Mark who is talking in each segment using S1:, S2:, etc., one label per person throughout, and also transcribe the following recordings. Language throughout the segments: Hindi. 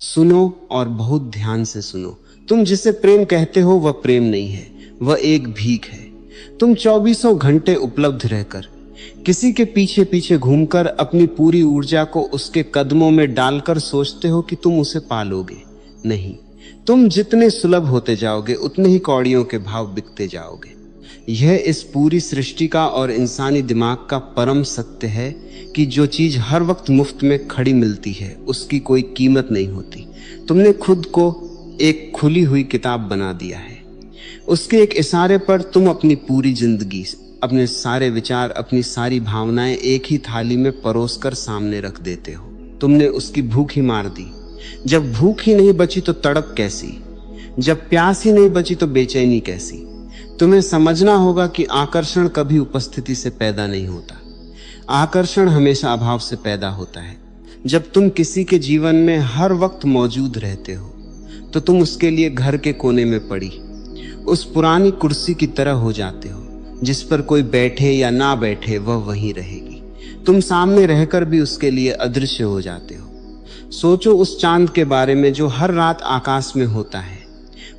S1: सुनो और बहुत ध्यान से सुनो। तुम जिसे प्रेम कहते हो वह प्रेम नहीं है, वह एक भीख है। तुम चौबीसों घंटे उपलब्ध रहकर, किसी के पीछे पीछे घूमकर, अपनी पूरी ऊर्जा को उसके कदमों में डालकर सोचते हो कि तुम उसे पालोगे। नहीं, तुम जितने सुलभ होते जाओगे उतने ही कौड़ियों के भाव बिकते जाओगे। यह इस पूरी सृष्टि का और इंसानी दिमाग का परम सत्य है कि जो चीज हर वक्त मुफ्त में खड़ी मिलती है उसकी कोई कीमत नहीं होती। तुमने खुद को एक खुली हुई किताब बना दिया है। उसके एक इशारे पर तुम अपनी पूरी जिंदगी, अपने सारे विचार, अपनी सारी भावनाएं एक ही थाली में परोसकर सामने रख देते हो। तुमने उसकी भूख ही मार दी। जब भूख ही नहीं बची तो तड़प कैसी? जब प्यास ही नहीं बची तो बेचैनी कैसी? तुम्हें समझना होगा कि आकर्षण कभी उपस्थिति से पैदा नहीं होता। आकर्षण हमेशा अभाव से पैदा होता है। जब तुम किसी के जीवन में हर वक्त मौजूद रहते हो तो तुम उसके लिए घर के कोने में पड़ी उस पुरानी कुर्सी की तरह हो जाते हो जिस पर कोई बैठे या ना बैठे वह वहीं रहेगी। तुम सामने रहकर भी उसके लिए अदृश्य हो जाते हो। सोचो उस चांद के बारे में जो हर रात आकाश में होता है,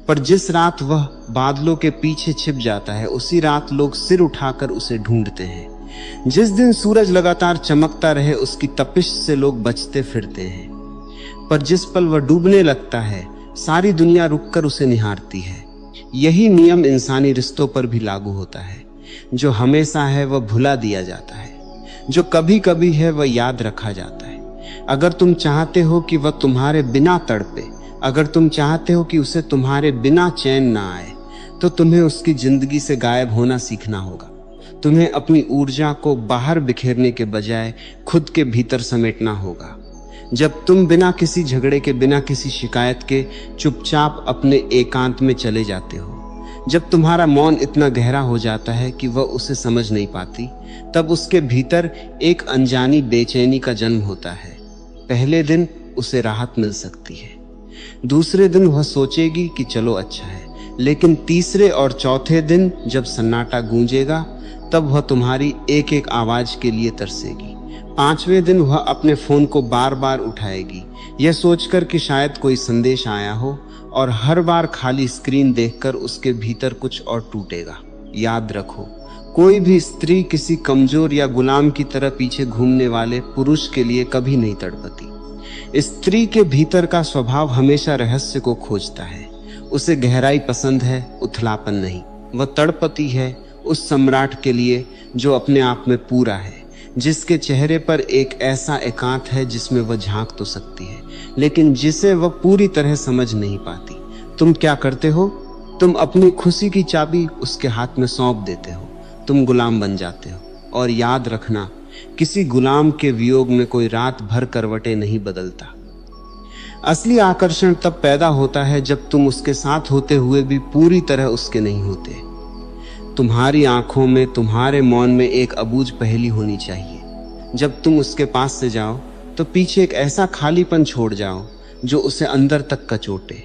S1: पर जिस रात वह बादलों के पीछे छिप जाता है उसी रात लोग सिर उठाकर उसे ढूंढते हैं। जिस दिन सूरज लगातार चमकता रहे उसकी तपिश से लोग बचते फिरते हैं, पर जिस पल वह डूबने लगता है सारी दुनिया रुककर उसे निहारती है। यही नियम इंसानी रिश्तों पर भी लागू होता है। जो हमेशा है वह भुला दिया जाता है, जो कभी कभी है वह याद रखा जाता है। अगर तुम चाहते हो कि वह तुम्हारे बिना तड़पे, अगर तुम चाहते हो कि उसे तुम्हारे बिना चैन ना आए, तो तुम्हें उसकी जिंदगी से गायब होना सीखना होगा। तुम्हें अपनी ऊर्जा को बाहर बिखेरने के बजाय खुद के भीतर समेटना होगा। जब तुम बिना किसी झगड़े के, बिना किसी शिकायत के चुपचाप अपने एकांत में चले जाते हो, जब तुम्हारा मौन इतना गहरा हो जाता है कि वह उसे समझ नहीं पाती, तब उसके भीतर एक अनजानी बेचैनी का जन्म होता है। पहले दिन उसे राहत मिल सकती है, दूसरे दिन वह सोचेगी कि चलो अच्छा है, लेकिन तीसरे और चौथे दिन जब सन्नाटा गूंजेगा तब वह तुम्हारी एक एक आवाज के लिए तरसेगी। पांचवें दिन वह अपने फोन को बार बार उठाएगी, यह सोचकर कि शायद कोई संदेश आया हो, और हर बार खाली स्क्रीन देखकर उसके भीतर कुछ और टूटेगा। याद रखो, कोई भी स्त्री किसी कमजोर या गुलाम की तरह पीछे घूमने वाले पुरुष के लिए कभी नहीं तड़पती। स्त्री के भीतर का स्वभाव हमेशा रहस्य को खोजता है। उसे गहराई पसंद है, उथलापन नहीं। वह तड़पती है उस सम्राट के लिए जो अपने आप में पूरा है, जिसके चेहरे पर एक ऐसा एकांत है जिसमें वह झांक तो सकती है, लेकिन जिसे वह पूरी तरह समझ नहीं पाती। तुम क्या करते हो? तुम अपनी खुशी की चाबी उसके हाथ में सौंप देते हो। तुम गुलाम बन जाते हो। और याद रखना, किसी गुलाम के वियोग में कोई रात भर करवटें नहीं बदलता। असली आकर्षण तब पैदा होता है जब तुम उसके साथ होते हुए भी पूरी तरह उसके नहीं होते। तुम्हारी आंखों में, तुम्हारे मौन में एक अबूझ पहेली होनी चाहिए। जब तुम उसके पास से जाओ तो पीछे एक ऐसा खालीपन छोड़ जाओ जो उसे अंदर तक कचोटे।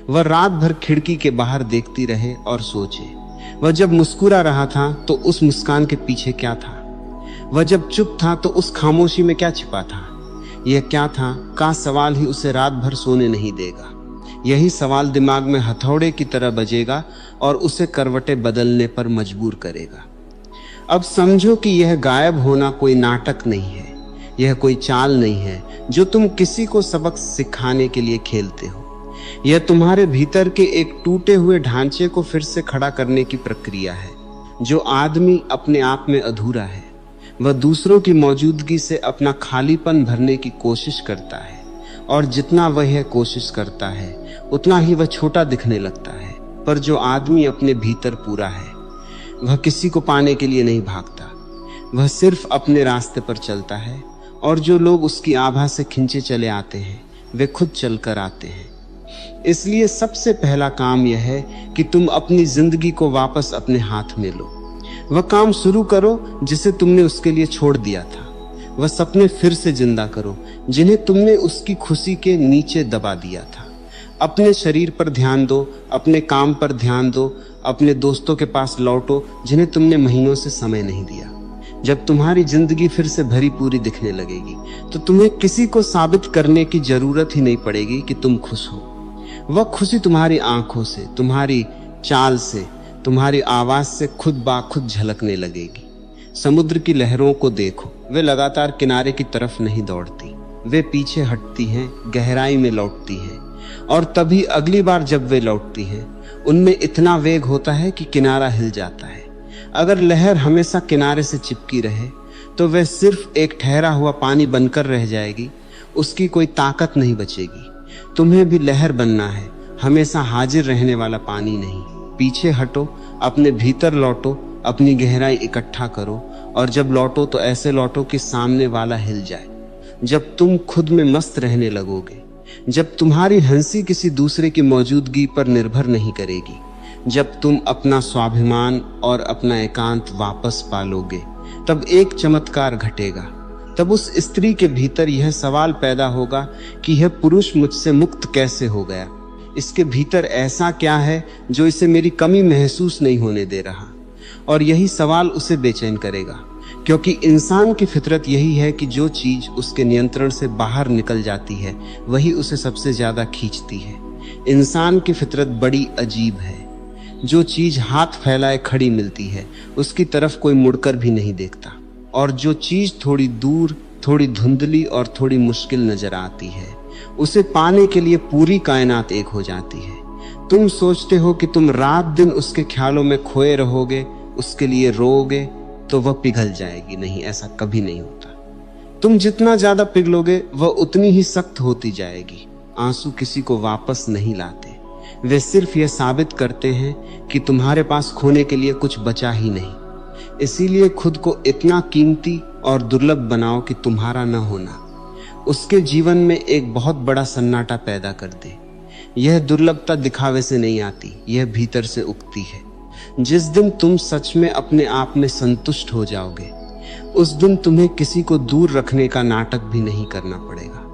S1: वह रात भर खिड़की के बाहर देखती रहे और सोचे, वह जब मुस्कुरा रहा था तो उस मुस्कान के पीछे क्या था? वह जब चुप था तो उस खामोशी में क्या छिपा था? यह क्या था का सवाल ही उसे रात भर सोने नहीं देगा। यही सवाल दिमाग में हथौड़े की तरह बजेगा और उसे करवटें बदलने पर मजबूर करेगा। अब समझो कि यह गायब होना कोई नाटक नहीं है, यह कोई चाल नहीं है जो तुम किसी को सबक सिखाने के लिए खेलते हो। यह तुम्हारे भीतर के एक टूटे हुए ढांचे को फिर से खड़ा करने की प्रक्रिया है। जो आदमी अपने आप में अधूरा है वह दूसरों की मौजूदगी से अपना खालीपन भरने की कोशिश करता है, और जितना वह यह कोशिश करता है उतना ही वह छोटा दिखने लगता है। पर जो आदमी अपने भीतर पूरा है वह किसी को पाने के लिए नहीं भागता, वह सिर्फ अपने रास्ते पर चलता है, और जो लोग उसकी आभा से खिंचे चले आते हैं वे खुद चलकर आते हैं। इसलिए सबसे पहला काम यह है कि तुम अपनी जिंदगी को वापस अपने हाथ में लो। वह काम शुरू करो जिसे तुमने उसके लिए छोड़ दिया था। वह सपने फिर से जिंदा करो जिन्हें तुमने उसकी खुशी के नीचे दबा दिया था। अपने शरीर पर ध्यान दो, अपने काम पर ध्यान दो, अपने दोस्तों के पास लौटो जिन्हें तुमने महीनों से समय नहीं दिया। जब तुम्हारी जिंदगी फिर से भरी पूरी दिखने लगेगी तो तुम्हें किसी को साबित करने की जरूरत ही नहीं पड़ेगी कि तुम खुश हो। वह खुशी तुम्हारी आंखों से, तुम्हारी चाल से, तुम्हारी आवाज से खुद ब खुद झलकने लगेगी। समुद्र की लहरों को देखो, वे लगातार किनारे की तरफ नहीं दौड़ती, वे पीछे हटती हैं, गहराई में लौटती हैं, और तभी अगली बार जब वे लौटती हैं उनमें इतना वेग होता है कि किनारा हिल जाता है। अगर लहर हमेशा किनारे से चिपकी रहे तो वह सिर्फ एक ठहरा हुआ पानी बनकर रह जाएगी, उसकी कोई ताकत नहीं बचेगी। तुम्हें भी लहर बनना है, हमेशा हाजिर रहने वाला पानी नहीं। पीछे हटो, अपने भीतर लौटो, अपनी गहराई इकट्ठा करो, और जब लौटो तो ऐसे लौटो कि सामने वाला हिल जाए। जब तुम खुद में मस्त रहने लगोगे, जब तुम्हारी हंसी किसी दूसरे की मौजूदगी पर निर्भर नहीं करेगी, जब तुम अपना स्वाभिमान और अपना एकांत वापस पालोगे, तब एक चमत्कार घटेगा। तब उस स्त्री के भीतर यह सवाल पैदा होगा कि यह पुरुष मुझसे मुक्त कैसे हो गया। इसके भीतर ऐसा क्या है जो इसे मेरी कमी महसूस नहीं होने दे रहा। और यही सवाल उसे बेचैन करेगा, क्योंकि इंसान की फितरत यही है कि जो चीज उसके नियंत्रण से बाहर निकल जाती है वही उसे सबसे ज्यादा खींचती है। इंसान की फितरत बड़ी अजीब है। जो चीज हाथ फैलाए खड़ी मिलती है उसकी तरफ कोई मुड़कर भी नहीं देखता, और जो चीज थोड़ी दूर, थोड़ी धुंधली और थोड़ी मुश्किल नजर आती है उसे पाने के लिए पूरी कायनात एक हो जाती है। तुम सोचते हो कि तुम रात दिन उसके ख्यालों में खोए रहोगे, उसके लिए रोओगे तो वह पिघल जाएगी। नहीं, ऐसा कभी नहीं होता। तुम जितना ज्यादा पिघलोगे वह उतनी ही सख्त होती जाएगी। आंसू किसी को वापस नहीं लाते, वे सिर्फ यह साबित करते हैं कि तुम्हारे पास खोने के लिए कुछ बचा ही नहीं। इसीलिए खुद को इतना कीमती और दुर्लभ बनाओ कि तुम्हारा न होना उसके जीवन में एक बहुत बड़ा सन्नाटा पैदा कर दे। यह दुर्लभता दिखावे से नहीं आती, यह भीतर से उगती है। जिस दिन तुम सच में अपने आप में संतुष्ट हो जाओगे उस दिन तुम्हें किसी को दूर रखने का नाटक भी नहीं करना पड़ेगा,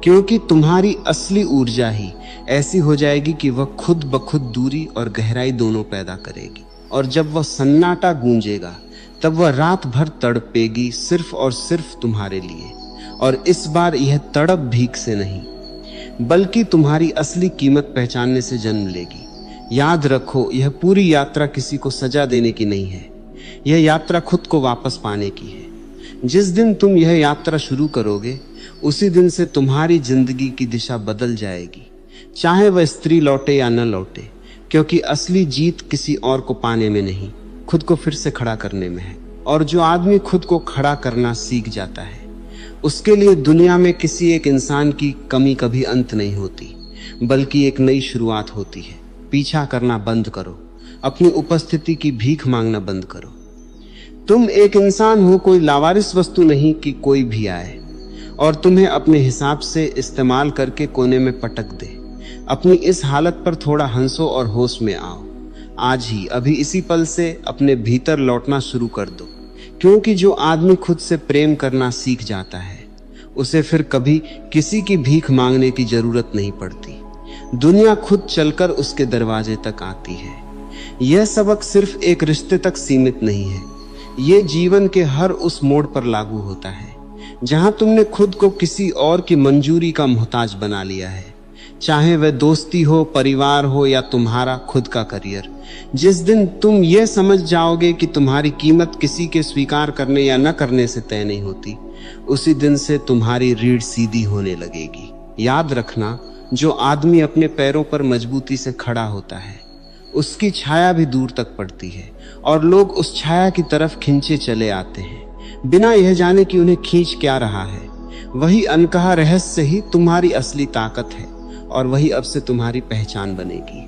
S1: क्योंकि तुम्हारी असली ऊर्जा ही ऐसी हो जाएगी कि वह खुद ब खुद दूरी और गहराई दोनों पैदा करेगी। और जब वह सन्नाटा गूंजेगा तब वह रात भर तड़पेगी सिर्फ और सिर्फ तुम्हारे लिए। और इस बार यह तड़प भीख से नहीं बल्कि तुम्हारी असली कीमत पहचानने से जन्म लेगी। याद रखो, यह पूरी यात्रा किसी को सजा देने की नहीं है, यह यात्रा खुद को वापस पाने की है। जिस दिन तुम यह यात्रा शुरू करोगे उसी दिन से तुम्हारी जिंदगी की दिशा बदल जाएगी, चाहे वह स्त्री लौटे या न लौटे, क्योंकि असली जीत किसी और को पाने में नहीं, खुद को फिर से खड़ा करने में है। और जो आदमी खुद को खड़ा करना सीख जाता है उसके लिए दुनिया में किसी एक इंसान की कमी कभी अंत नहीं होती, बल्कि एक नई शुरुआत होती है। पीछा करना बंद करो, अपनी उपस्थिति की भीख मांगना बंद करो। तुम एक इंसान हो, कोई लावारिस वस्तु नहीं कि कोई भी आए और तुम्हें अपने हिसाब से इस्तेमाल करके कोने में पटक दे। अपनी इस हालत पर थोड़ा हंसो और होश में आओ। आज ही, अभी इसी पल से अपने भीतर लौटना शुरू कर दो, क्योंकि जो आदमी खुद से प्रेम करना सीख जाता है उसे फिर कभी किसी की भीख मांगने की जरूरत नहीं पड़ती। दुनिया खुद चलकर उसके दरवाजे तक आती है। यह सबक सिर्फ एक रिश्ते तक सीमित नहीं है, यह जीवन के हर उस मोड़ पर लागू होता है जहां तुमने खुद को किसी और की मंजूरी का मोहताज बना लिया है, चाहे वह दोस्ती हो, परिवार हो या तुम्हारा खुद का करियर। जिस दिन तुम ये समझ जाओगे कि तुम्हारी कीमत किसी के स्वीकार करने या न करने से तय नहीं होती, उसी दिन से तुम्हारी रीढ़ सीधी होने लगेगी। याद रखना, जो आदमी अपने पैरों पर मजबूती से खड़ा होता है उसकी छाया भी दूर तक पड़ती है और लोग उस छाया की तरफ खींचे चले आते हैं बिना यह जाने कि उन्हें खींच क्या रहा है। वही अनकहा रहस्य ही तुम्हारी असली ताकत है और वही अब से तुम्हारी पहचान बनेगी।